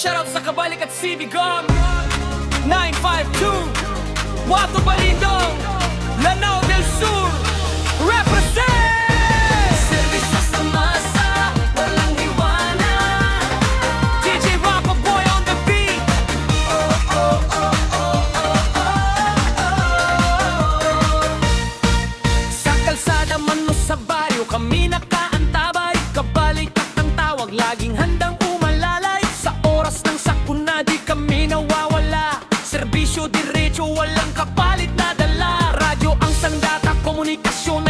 shoutout sa Kabalik at Civicom 952 Wato Balindong Lanao del Sur Represent! Servisyo sa masa, walang iwanan DJ Rapper Boy on the beat Sa kalsada man o sa baryo kami nakaantabay Kabalik at ang tawag laging handang umalalay Sa oras ng sakuna di kami nawawala Serbisyo diretso walang kapalit na dala Radyo ang sandata, komunikasyon